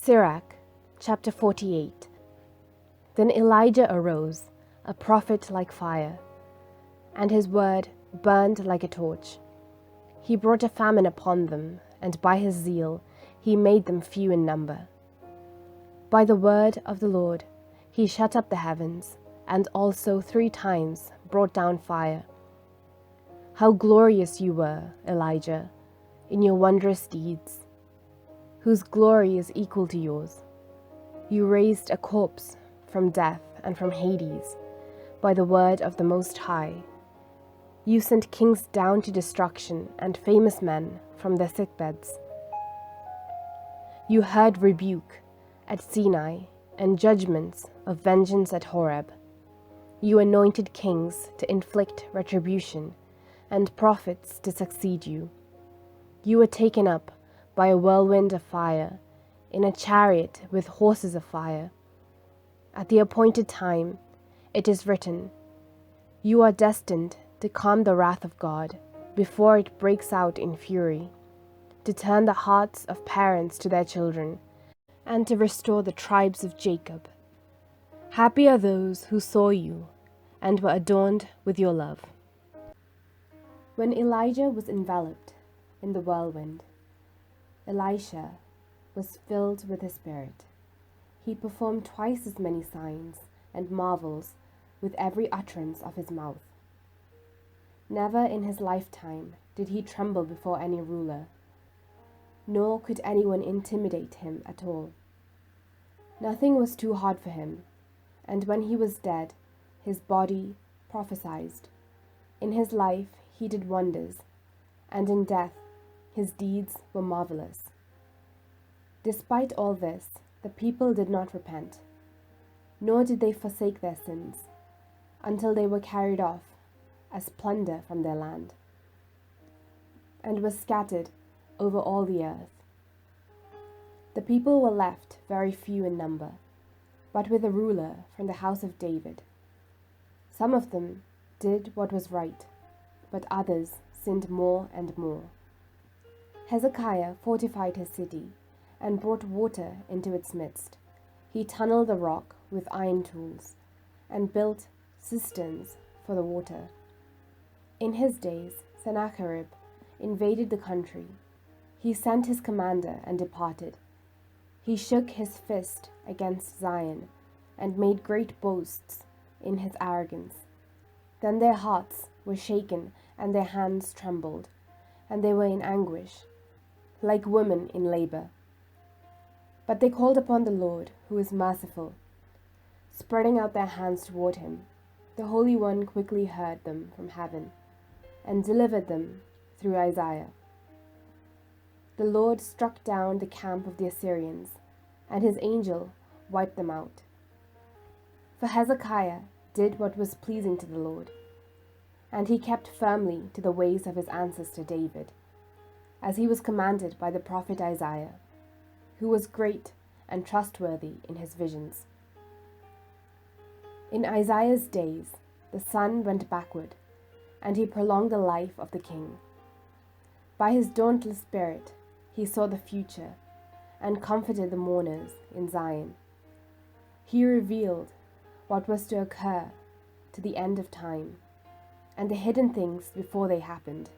Sirach, chapter 48. Then Elijah arose, a prophet like fire, and his word burned like a torch. He brought a famine upon them, and by his zeal he made them few in number. By the word of the Lord he shut up the heavens, and also 3 times brought down fire. How glorious you were, Elijah, in your wondrous deeds, whose glory is equal to yours. You raised a corpse from death and from Hades by the word of the Most High. You sent kings down to destruction and famous men from their sickbeds. You heard rebuke at Sinai and judgments of vengeance at Horeb. You anointed kings to inflict retribution and prophets to succeed you. You were taken up by a whirlwind of fire, in a chariot with horses of fire. At the appointed time, it is written, you are destined to calm the wrath of God before it breaks out in fury, to turn the hearts of parents to their children, and to restore the tribes of Jacob. Happy are those who saw you and were adorned with your love. When Elijah was enveloped in the whirlwind, Elisha was filled with the Spirit. He performed twice as many signs and marvels with every utterance of his mouth. Never in his lifetime did he tremble before any ruler, nor could anyone intimidate him at all. Nothing was too hard for him, and when he was dead, his body prophesied. In his life he did wonders, and in death his deeds were marvelous. Despite all this, the people did not repent, nor did they forsake their sins, until they were carried off as plunder from their land, and were scattered over all the earth. The people were left very few in number, but with a ruler from the house of David. Some of them did what was right, but others sinned more and more. Hezekiah fortified his city and brought water into its midst. He tunneled the rock with iron tools and built cisterns for the water. In his days, Sennacherib invaded the country. He sent his commander and departed. He shook his fist against Zion and made great boasts in his arrogance. Then their hearts were shaken and their hands trembled, and they were in anguish, like women in labor. But they called upon the Lord, who is merciful. Spreading out their hands toward him, the Holy One quickly heard them from heaven and delivered them through Isaiah. The Lord struck down the camp of the Assyrians, and his angel wiped them out. For Hezekiah did what was pleasing to the Lord, and he kept firmly to the ways of his ancestor David, as he was commanded by the prophet Isaiah, who was great and trustworthy in his visions. In Isaiah's days, the sun went backward, and he prolonged the life of the king. By his dauntless spirit, he saw the future and comforted the mourners in Zion. He revealed what was to occur to the end of time, and the hidden things before they happened.